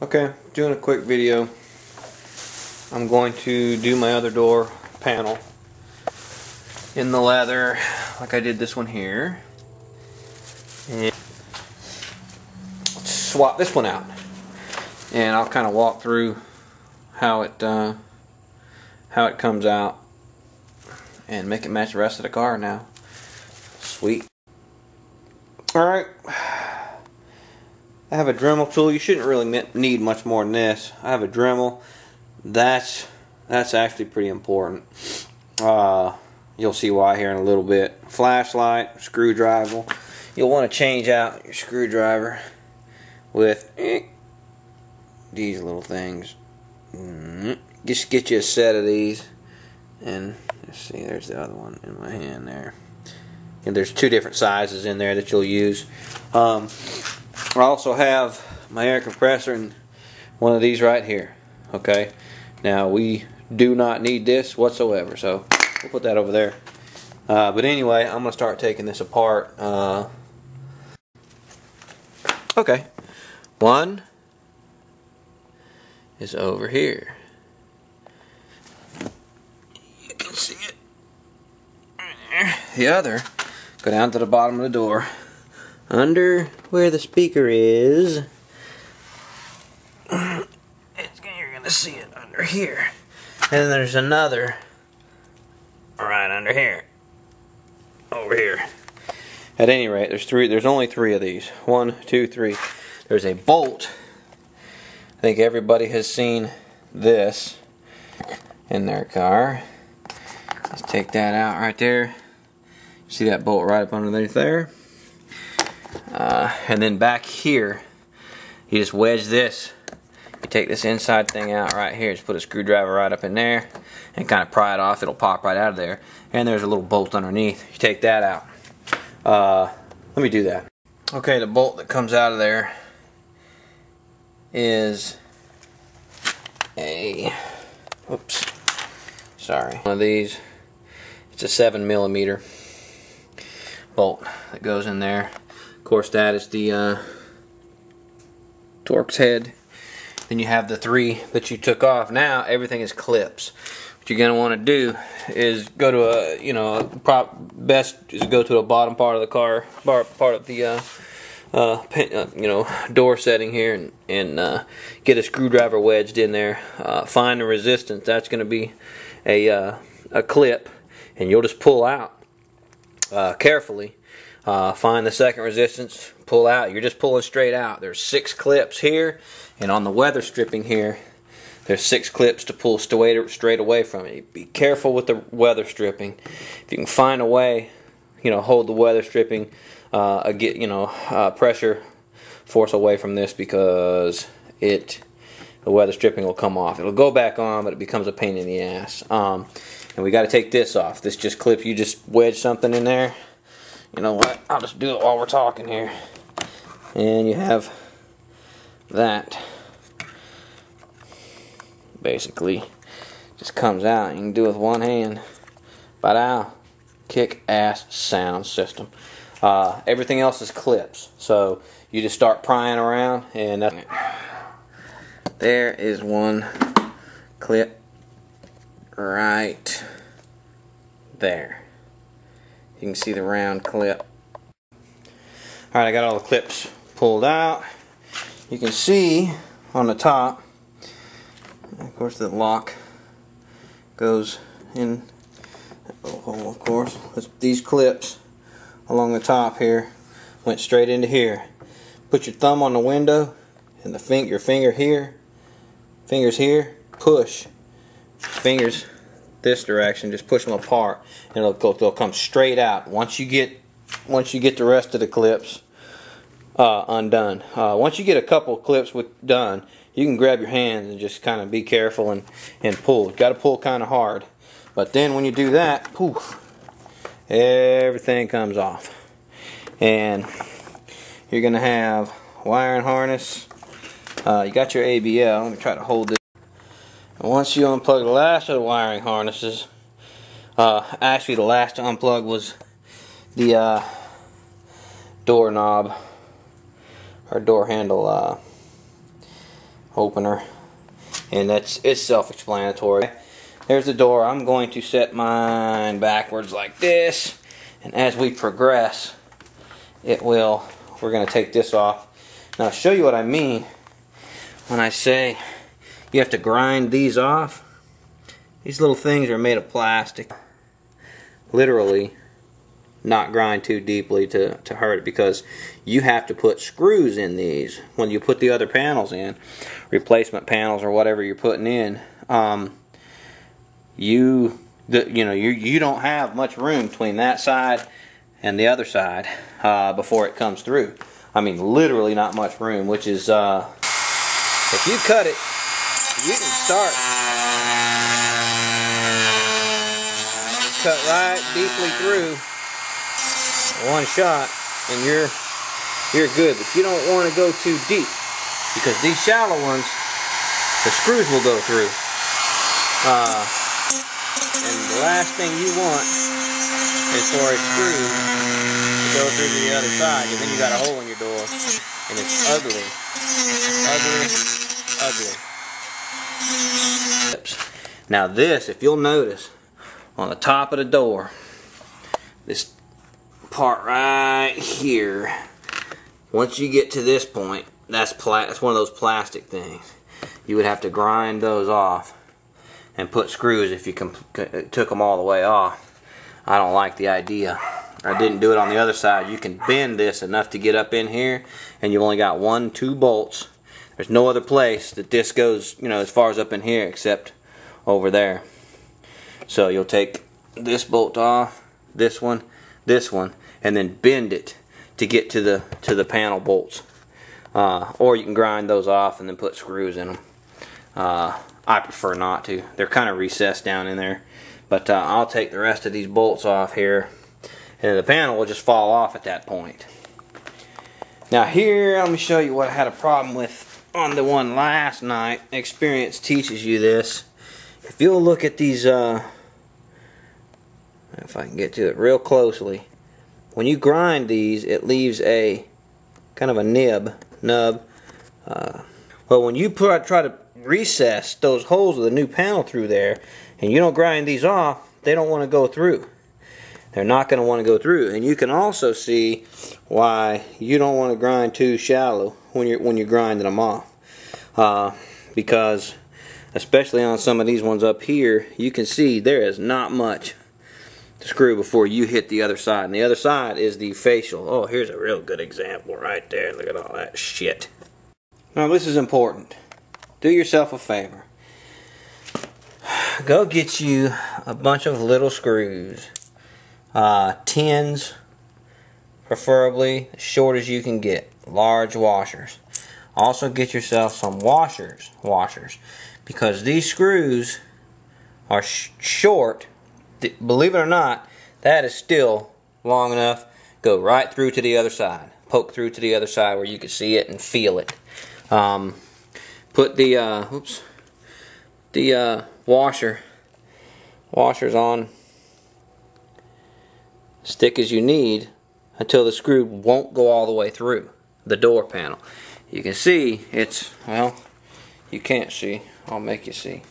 Okay, doing a quick video. I'm going to do my other door panel in the leather like I did this one here, and swap this one out, and I'll kind of walk through how it comes out and make it match the rest of the car now. Sweet. Alright, I have a Dremel tool. You shouldn't really need much more than this. I have a Dremel. That's actually pretty important. You'll see why here in a little bit. Flashlight, screwdriver. You'll want to change out your screwdriver with these little things. Just get you a set of these. And let's see, there's the other one in my hand there. And there's two different sizes in there that you'll use. I also have my air compressor and one of these right here. Okay, now we do not need this whatsoever, so we'll put that over there. But anyway, I'm going to start taking this apart. Okay, one is over here. You can see it right there. The other, go down to the bottom of the door, under where the speaker is. You're gonna see it under here, and then there's another right under here, over here. At any rate, there's only three of these. 1, 2, 3. There's a bolt. I think everybody has seen this in their car. Let's take that out right there. See that bolt right up underneath there? And then back here, you just wedge this. You take this inside thing out right here, just put a screwdriver right up in there and kind of pry it off. It'll pop right out of there. And there's a little bolt underneath. You take that out. Let me do that. Okay, the bolt that comes out of there is a, oops, sorry, one of these. It's a 7mm bolt that goes in there. Of course, that is the Torx head. Then you have the three that you took off. Now everything is clips. What you're gonna want to do is go to a, best is go to the bottom part of the car, part of the door setting here, and get a screwdriver wedged in there. Find the resistance. That's gonna be a clip, and you'll just pull out carefully. Find the second resistance, pull out. You're just pulling straight out. There's 6 clips here, and on the weather stripping here, there's 6 clips to pull straight away from it. Be careful with the weather stripping. If you can find a way, hold the weather stripping, pressure force away from this, because the weather stripping will come off. It'll go back on, but it becomes a pain in the ass. And we got to take this off. This just clips. You just wedge something in there. You know what? I'll just do it while we're talking here. And you have that. Basically, just comes out. You can do it with one hand. Bada! Kick-ass sound system. Everything else is clips. So you just start prying around, and there is one clip right there. You can see the round clip. Alright, I got all the clips pulled out. You can see on the top, of course, the lock goes in. Of course, these clips along the top here went straight into here. Put your thumb on the window and your finger here, fingers here, push. Fingers this direction, just push them apart, and they'll come straight out. Once you get the rest of the clips undone. Once you get a couple clips done, you can grab your hands and just kind of be careful and pull. Got to pull kind of hard, but then when you do that, poof, everything comes off, and you're gonna have wiring harness. You got your ABL. Let me try to hold this. And once you unplug the last of the wiring harnesses, actually the last to unplug was the door knob or door handle opener, and it's self-explanatory. There's the door. I'm going to set mine backwards like this, and as we progress, we're going to take this off. Now, I'll show you what I mean when I say you have to grind these off. These little things are made of plastic. Literally, not grind too deeply to hurt it, because you have to put screws in these when you put the other panels in, replacement panels or whatever you're putting in. You don't have much room between that side and the other side before it comes through. I mean, literally not much room, which is if you cut it, you can start cut right deeply through one shot, and you're good. But you don't want to go too deep, because these shallow ones, the screws will go through. And the last thing you want is for a screw to go through to the other side, and then you got a hole in your door, and it's ugly. Now this, if you'll notice, on the top of the door, this part right here, once you get to this point, that's one of those plastic things. You would have to grind those off and put screws if you took them all the way off. I don't like the idea. I didn't do it on the other side. You can bend this enough to get up in here, and you've only got 2 bolts. There's no other place that this goes, as far as up in here, except over there. So you'll take this bolt off, this one, and then bend it to get to the panel bolts. Or you can grind those off and then put screws in them. I prefer not to. They're kind of recessed down in there. But I'll take the rest of these bolts off here, and the panel will just fall off at that point. Now here, let me show you what I had a problem with on the one last night. Experience teaches you this. If you'll look at these, if I can get to it real closely, when you grind these, it leaves a kind of a nub. Well, when you try to recess those holes of the new panel through there, and you don't grind these off, they don't want to go through. They're not going to want to go through. And you can also see why you don't want to grind too shallow when you're grinding them off. Because especially on some of these ones up here, you can see there is not much to screw before you hit the other side. And the other side is the facial. Oh, here's a real good example right there. Look at all that shit. Now this is important. Do yourself a favor. Go get you a bunch of little screws. 10s, preferably as short as you can get. Large washers. Also get yourself some washers, because these screws are short. Believe it or not, that is still long enough. Go right through to the other side. Poke through to the other side where you can see it and feel it. Put the washers on stick as you need until the screw won't go all the way through the door panel. You can see it's, well, you can't see. I'll make you see.